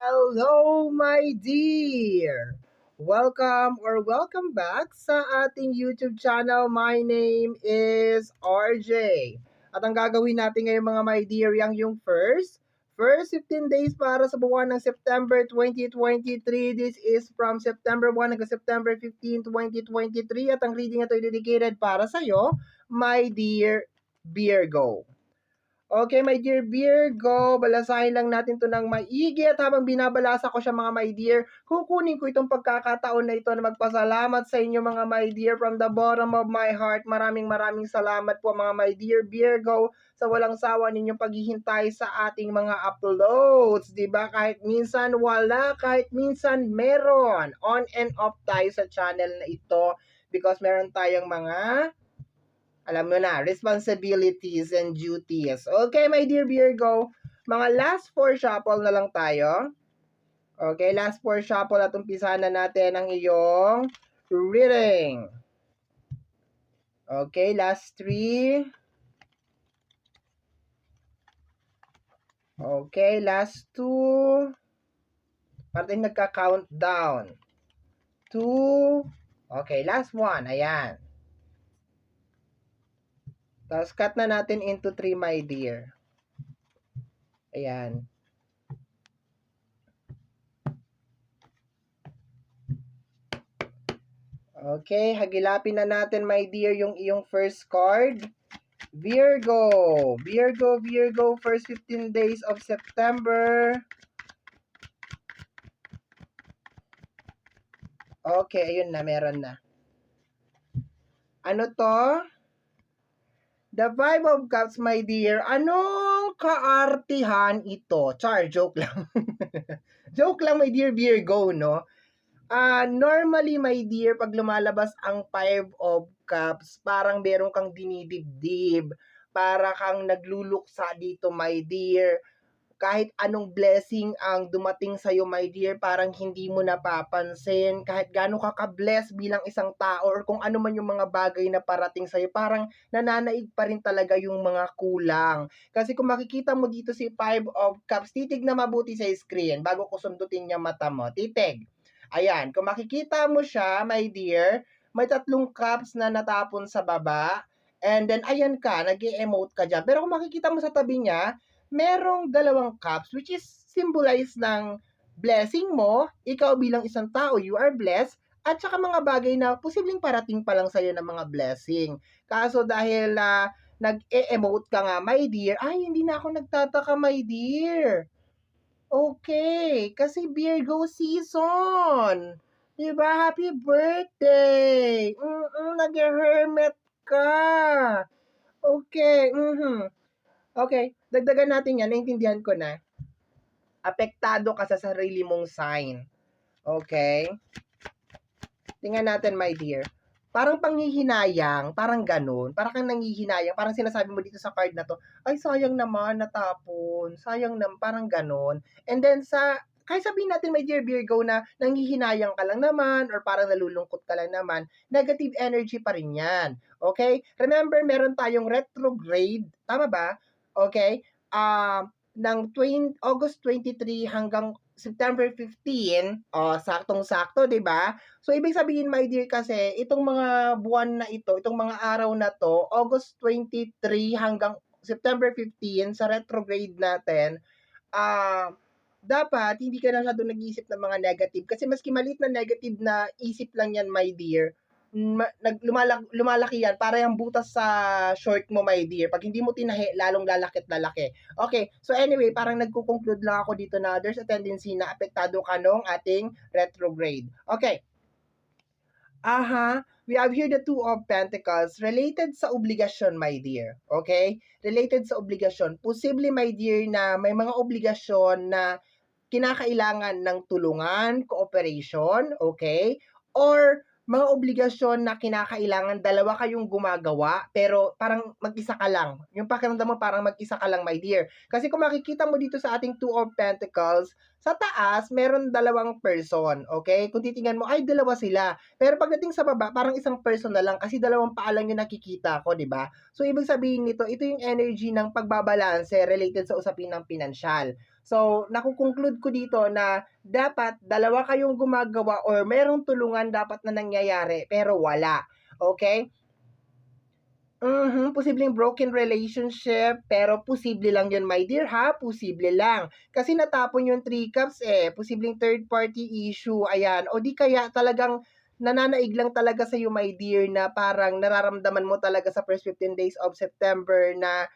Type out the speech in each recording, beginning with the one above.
Hello, my dear! Welcome back sa ating YouTube channel. My name is RJ. At ang gagawin natin ngayon mga my dear, yung first 15 days para sa buwan ng September 2023. This is from September 1 hanggang September 15, 2023. At ang reading ito ay dedicated para sa'yo, my dear Virgo. Okay, my dear Virgo, balasahin lang natin to ng maigi at habang binabalasa ko siya mga my dear, kukunin ko itong pagkakataon na ito na magpasalamat sa inyo mga my dear from the bottom of my heart. Maraming salamat po mga my dear Virgo sa walang sawa ninyong paghihintay sa ating mga uploads. Diba? Kahit minsan wala, kahit minsan meron. On and off tayo sa channel na ito because meron tayong mga alam mo na, responsibilities and duties. Okay, my dear Virgo, mga last 4 shuffle na lang tayo. Okay, last 4 shuffle at umpisahan na natin ang iyong reading. Okay, last 3. Okay, last 2. Parang nagka-countdown. 2. Okay, last 1. Ayan. Tapos cut na natin into 3, my dear. Ayan. Okay, hagilapin na natin, my dear, yung iyong first card. Virgo, first 15 days of September. Okay, ayun na, meron na. Ano to? The Five of Cups, my dear. Anong kaartihan ito? Char, joke lang. Joke lang, my dear Virgo, no? Normally, my dear, pag lumalabas ang Five of Cups, parang meron kang dinidibdib. Para kang nagluluksa dito, my dear. Kahit anong blessing ang dumating sa'yo, my dear, parang hindi mo napapansin. Kahit gaano ka ka-bless bilang isang tao or kung ano man yung mga bagay na parating sa'yo, parang nananaig pa rin talaga yung mga kulang. Kasi kung makikita mo dito si Five of Cups, titig na mabuti sa screen bago ko sundutin niya mata mo. Titig. Ayan, kung makikita mo siya, my dear, may 3 cups na natapon sa baba. And then, ayan ka, nag-e-emote ka dyan. Pero kung makikita mo sa tabi niya, merong 2 cups which is symbolize ng blessing mo, ikaw bilang isang tao, you are blessed, at saka mga bagay na posibleng parating pa lang sa'yo ng mga blessing. Kaso dahil nag-e-emote ka nga, my dear, ay hindi na ako nagtataka, my dear. Okay, kasi Virgo season. Diba? Happy birthday! Nag-hermit ka. Okay, Okay, dagdagan natin yan, naintindihan ko na. Apektado ka sa sarili mong sign. Okay? Tingnan natin, my dear. Parang panghihinayang, parang ganun. Parang kang nanghihinayang, parang sinasabi mo dito sa card na to, ay sayang naman, natapon. Sayang naman, parang ganun. And then kahit sabihin natin, my dear Virgo, na nanghihinayang ka lang naman or parang nalulungkot ka lang naman, negative energy pa rin yan. Okay? Remember, meron tayong retrograde. Tama ba? Okay? Ng August 23 hanggang September 15, saktong-sakto, 'di ba? So ibig sabihin, my dear, kasi itong mga buwan na ito, itong mga araw na to, August 23 hanggang September 15 sa retrograde natin, dapat hindi ka na masyadong nag-iisip ng mga negative kasi maski maliit na negative na isip lang yan, my dear, lumalaki yan para yung butas sa short mo, my dear. Pag hindi mo tinahi, lalong lalaki at lalaki. Okay, so anyway, parang nagko-conclude lang ako dito na there's a tendency na apektado ka nung ating retrograde. Okay. We have here the Two of Pentacles related sa obligasyon, my dear. Okay? Related sa obligasyon. Posible, my dear, na may mga obligasyon na kinakailangan ng tulungan, cooperation, okay? Or mga obligasyon na kinakailangan dalawa kayong gumagawa, pero parang mag-isa ka lang. Yung pakiramdam mo parang mag-isa ka lang, my dear. Kasi kung makikita mo dito sa ating Two of Pentacles, Sa taas, meron dalawang person, okay? Kung titingnan mo, ay dalawa sila. Pero pagdating sa baba, parang isang person na lang kasi dalawang paa lang yung nakikita ko, di ba? So, ibig sabihin nito, ito yung energy ng pagbabalanse related sa usapin ng pinansyal. So, nakukonclude ko dito na dapat dalawa kayong gumagawa or merong tulungan dapat na nangyayari, pero wala. Okay? Posibleng broken relationship, pero posible lang yun, my dear, ha? Posible lang. Kasi natapon yung 3 cups, posibleng third party issue, ayan. O di kaya talagang nananaig lang talaga sa'yo, my dear, na parang nararamdaman mo talaga sa first 15 days of September na,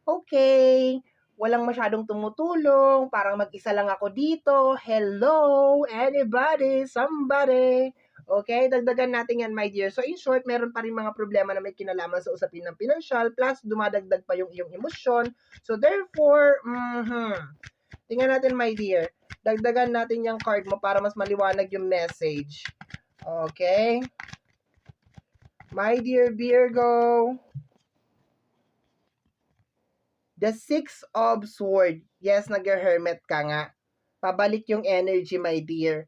okay, walang masyadong tumutulong, parang mag-isa lang ako dito. Hello, anybody, somebody. Okay, dagdagan natin yan, my dear. So, in short, meron pa rin mga problema na may kinalaman sa usapin ng pinansyal, plus dumadagdag pa yung iyong emosyon. So, therefore, tingnan natin, my dear. Dagdagan natin yung card mo para mas maliwanag yung message. Okay? My dear Virgo, the 6 of Swords. Yes, nag-hermit ka nga. Pabalik yung energy, my dear.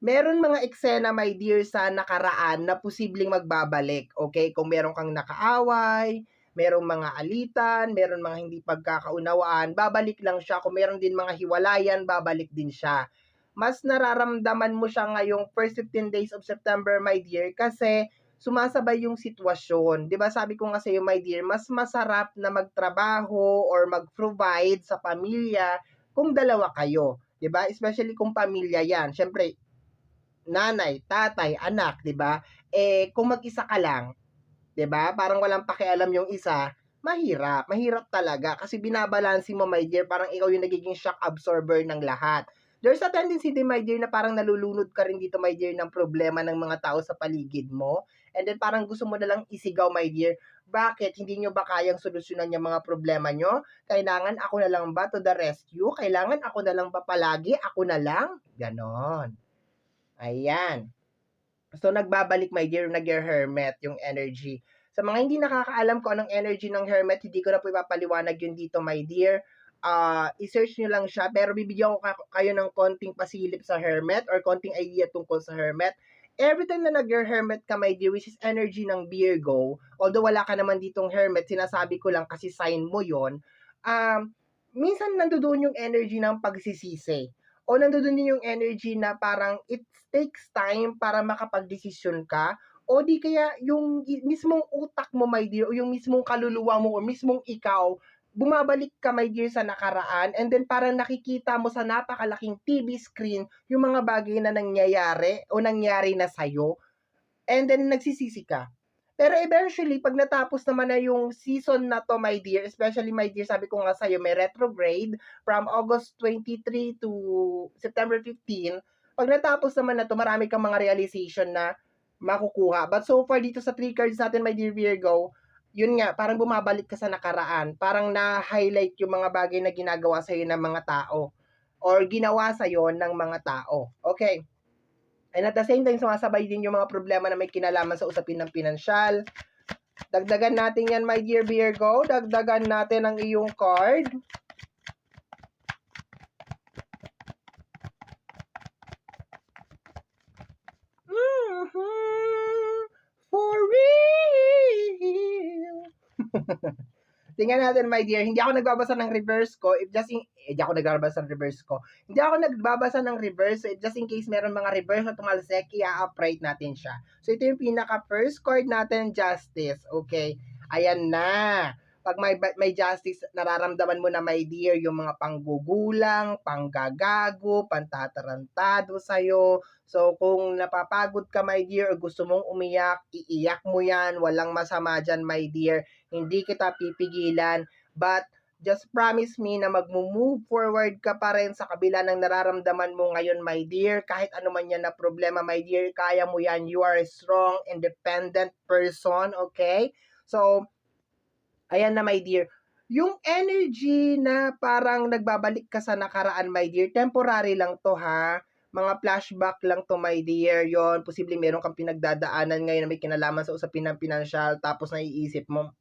Meron mga eksena, my dear, sa nakaraan na posibleng magbabalik. Okay? Kung meron kang nakaaway, merong mga alitan, meron mga hindi pagkakaunawaan, babalik lang siya. Kung meron din mga hiwalayan, babalik din siya. Mas nararamdaman mo siya ngayong first 15 days of September, my dear, kasi sumasabay yung sitwasyon. 'Di ba sabi ko nga sa iyo, my dear, mas masarap na magtrabaho or mag-provide sa pamilya kung dalawa kayo. 'Di ba? Especially kung pamilya 'yan. Siyempre, nanay, tatay, anak, 'di ba? Kung mag-isa ka lang, 'di ba? Parang walang pakialam yung isa, mahirap. Mahirap talaga kasi binabalansi mo, my dear, parang ikaw yung nagiging shock absorber ng lahat. There's a tendency din, my dear, na parang nalulunod ka rin dito, my dear, ng problema ng mga tao sa paligid mo. And then parang gusto mo na lang isigaw, my dear, bakit? Hindi nyo ba kayang solusyonan yung mga problema nyo? Kailangan ako na lang ba to the rescue? Kailangan ako na lang ba palagi? Ako na lang? Ganon. Ayan. So, nagbabalik, my dear, nag-hermit yung energy. Sa mga hindi nakakaalam kung anong energy ng hermit, hindi ko na po ipapaliwanag yun dito, my dear. I-search nyo lang siya, pero bibigyan ko kayo ng konting pasilip sa hermit or konting idea tungkol sa hermit. Every time na nag-hermit ka, my dear, which is energy ng Virgo, although wala ka naman ditong hermit, sinasabi ko lang kasi sign mo yon. Minsan nandoon yung energy ng pagsisisi o nandoon din yung energy na parang it takes time para makapagdesisyon ka o di kaya yung mismong utak mo, my dear, o yung mismong kaluluwa mo o mismong ikaw, bumabalik ka, my dear, sa nakaraan and then parang nakikita mo sa napakalaking TV screen yung mga bagay na nangyayari o nangyari na sa'yo and then nagsisisi ka. Pero eventually, pag natapos naman na yung season na to, my dear, especially, my dear, sabi ko nga sa'yo, may retrograde from August 23 to September 15. Pag natapos naman na to, marami kang mga realization na makukuha. But so far, dito sa 3 cards natin, my dear Virgo, yun nga, parang bumabalik ka sa nakaraan. Parang na-highlight yung mga bagay na ginagawa sa'yo ng mga tao or ginawa sa'yo ng mga tao. Okay. And at the same time, sumasabay din yung mga problema na may kinalaman sa usapin ng pinansyal. Dagdagan natin yan, my dear Virgo. Dagdagan natin ang iyong card. For real. Tingnan natin, my dear. Hindi ako nagbabasa ng reverse ko. Hindi ako nagbabasa ng reverse ko. Hindi ako nagbabasa ng reverse. So, just in case meron mga reverse na tumalsek, i-upright natin siya. So, ito yung pinaka-first card natin, Justice. Okay. Ayan na. Pag may justice, nararamdaman mo na, my dear, yung mga panggugulang, panggagago, pantatarantado sa'yo. So, kung napapagod ka, my dear, o gusto mong umiyak, iiyak mo yan. Walang masama dyan, my dear. Hindi kita pipigilan. But, just promise me na mag-move forward ka pa rin sa kabila ng nararamdaman mo ngayon, my dear. Kahit ano man yan na problema, my dear, kaya mo yan. You are a strong, independent person, okay? So, ayan na, my dear. Yung energy na parang nagbabalik ka sa nakaraan, my dear, temporary lang to, ha? Mga flashback lang to, my dear. Yon, posibleng meron kang pinagdadaanan ngayon na may kinalaman sa usapin ng pinansyal, tapos naiisip mo,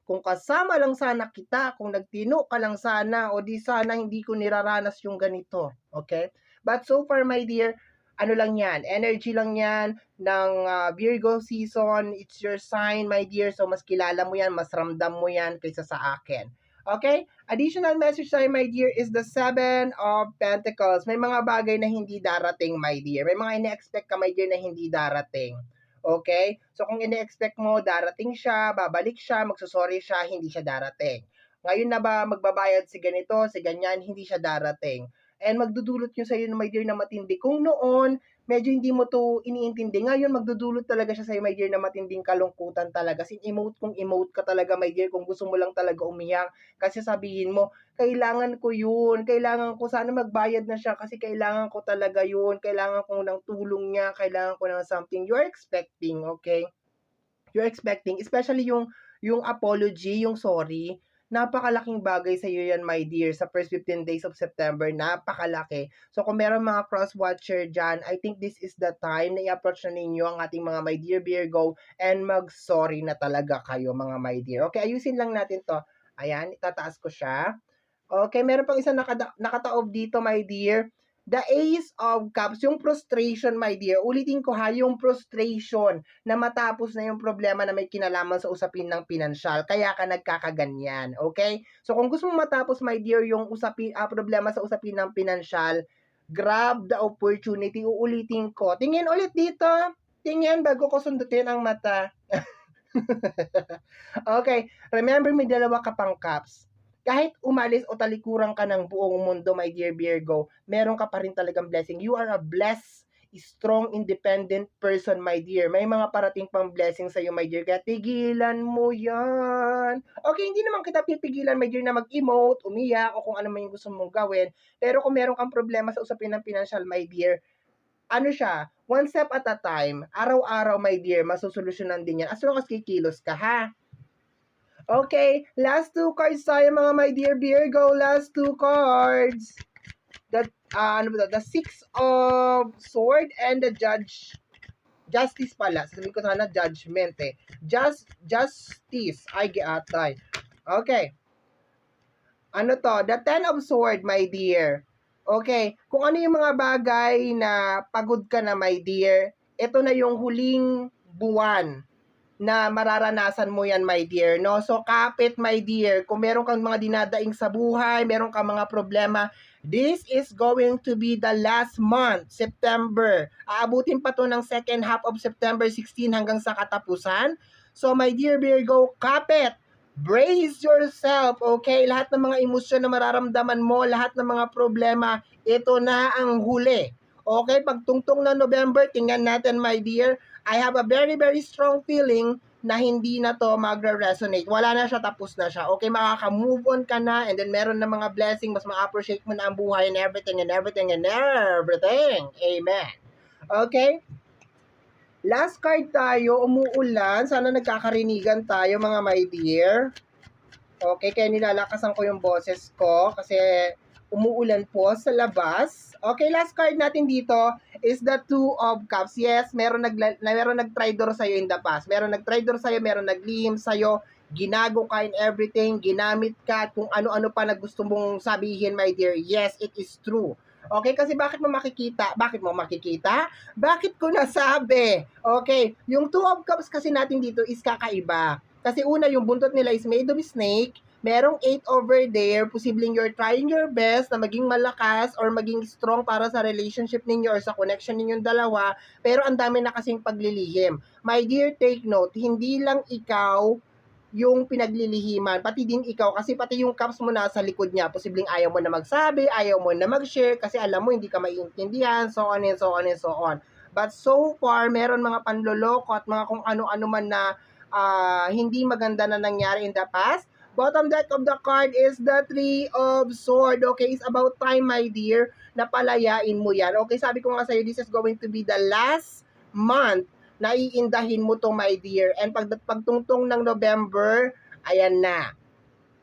kung kasama lang sana kita, kung nagtino ka lang sana, o di sana hindi ko niraranas yung ganito. Okay? But so far, my dear, ano lang yan, energy lang yan ng Virgo season. It's your sign, my dear. So, mas kilala mo yan, mas ramdam mo yan kaysa sa akin. Okay? Additional message tayo, my dear, is the Seven of Pentacles. May mga bagay na hindi darating, my dear. May mga ine-expect ka, my dear, na hindi darating. Okay? So, kung ine-expect mo, darating siya, babalik siya, magsusorry siya, hindi siya darating. Ngayon na ba magbabayad si ganito, si ganyan, hindi siya darating. And magdudulot yun sa'yo, my dear, na matindi. Kung noon, medyo hindi mo to iniintindi. Ngayon, magdudulot talaga siya sa'yo, my dear, na matinding kalungkutan talaga. Sin-emote kung emote ka talaga, my dear, kung gusto mo lang talaga umiyak. Kasi sabihin mo, kailangan ko yun. Kailangan ko, sana magbayad na siya kasi kailangan ko talaga yun. Kailangan ko ng tulong niya. Kailangan ko ng something. You're expecting, okay? You're expecting, especially yung apology, yung sorry, napakalaking bagay sa iyo yan, my dear, sa first 15 days of September, napakalaki. So, kung meron mga cross-watcher dyan, I think this is the time na i-approach na ninyo ang ating mga my dear Virgo and mag-sorry na talaga kayo, mga my dear. Okay, ayusin lang natin to. Ayan, itataas ko siya. Okay, meron pang isang nakataob dito, my dear. The Ace of Cups, yung frustration, my dear. Ulitin ko ha, yung frustration na matapos na yung problema na may kinalaman sa usapin ng pinansyal. Kaya ka nagkakaganyan, okay? So kung gusto mo matapos, my dear, yung problema sa usapin ng pinansyal, grab the opportunity. Uulitin ko. Tingin ulit dito. Tingin bago ko sundutin ang mata. Okay, remember may dalawa ka pang cups. Kahit umalis o talikuran ka ng buong mundo, my dear Virgo, meron ka pa rin talagang blessing. You are a blessed, strong, independent person, my dear. May mga parating pang blessing sa'yo, my dear. Kaya tigilan mo yan. Okay, hindi naman kita pipigilan, my dear, na mag-emote, umiyak, o kung ano man yung gusto mong gawin. Pero kung meron kang problema sa usapin ng financial, my dear, ano siya, one step at a time, araw-araw, my dear, masusolusyonan din yan. As long as kikilos ka, ha? Okay, last two cards tayo, mga my dear Virgo. Last two cards. The Six of Sword and the Justice pala. Sabihin ko sana Judgment eh. Justice. Ay, giatay. Okay. Ano to? The Ten of Sword, my dear. Okay. Kung ano yung mga bagay na pagod ka na, my dear, ito na yung huling buwan na mararanasan mo yan, my dear, no? So, kapit, my dear, kung meron kang mga dinadaing sa buhay, meron kang mga problema, this is going to be the last month, September. Aabutin pa to ng second half of September 16 hanggang sa katapusan. So, my dear Virgo, kapit, brace yourself, okay? Lahat ng mga emosyon na mararamdaman mo, lahat ng mga problema, ito na ang huli. Okay, pagtungtong ng November, tingnan natin, my dear, I have a very, very strong feeling na hindi na to magre-resonate. Wala na siya, tapos na siya. Okay, makaka-move on ka na, and then meron na mga blessing, mas ma-appreciate mo na ang buhay and everything and everything and everything. Amen. Okay? Last card tayo, umuulan. Sana nagkakarinigan tayo, mga my dear. Okay, kaya nilalakasan ko yung boses ko kasi umuulan po sa labas. Okay, last card natin dito is the Two of Cups. Yes, meron nag-traitor sa'yo in the past. Meron nag-traitor sa'yo, meron naglihim sa'yo, ginago ka in everything, ginamit ka, kung ano-ano pa na gusto mong sabihin, my dear. Yes, it is true. Okay, kasi bakit mo makikita? Bakit mo makikita? Bakit ko nasabi? Okay, yung Two of Cups kasi natin dito is kakaiba. Kasi una, yung buntot nila is made of snake, merong 8 over there, posibleng you're trying your best na maging malakas or maging strong para sa relationship ninyo or sa connection ninyong dalawa, pero ang dami na kasing paglilihim. My dear, take note, hindi lang ikaw yung pinaglilihiman, pati din ikaw, kasi pati yung cups mo nasa likod niya, posibleng ayaw mo na magsabi, ayaw mo na mag-share, kasi alam mo hindi ka maiintindihan, so on and so on and so on. But so far, meron mga panloloko at mga kung ano-ano man na hindi maganda na nangyari in the past. Bottom deck of the card is the Three of Swords. Okay, it's about time, my dear, na palayain mo yan. Okay, sabi ko nga sa'yo, this is going to be the last month na iindahin mo to, my dear. And pagtungtong ng November, ayan na.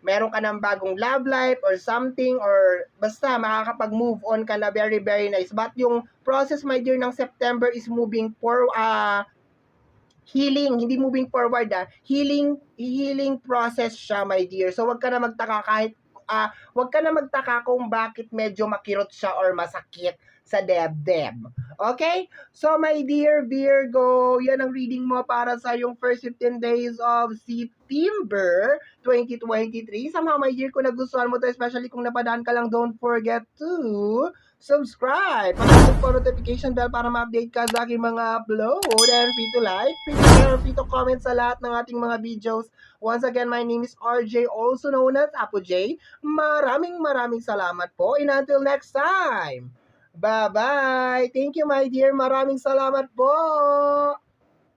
Meron ka ng bagong love life or something, or basta makakapag-move on ka na, very, very nice. But yung process, my dear, ng September is moving healing, hindi moving forward healing process siya, my dear. So wag ka na magtaka wag ka na magtaka kung bakit medyo makirot siya or masakit sa debdeb. Okay? So my dear Virgo, yan ang reading mo para sa yung first 15 days of September 2023. Somehow my dear, kung nagustuhan mo to, especially kung napadaan ka lang, don't forget to subscribe. Pakiclick po notification bell para ma-update ka sa aking mga upload. And free to like, free to share, free to comment sa lahat ng ating mga videos. Once again, my name is RJ, also known as Apo J. Maraming salamat po. And until next time, bye-bye. Thank you, my dear. Maraming salamat po.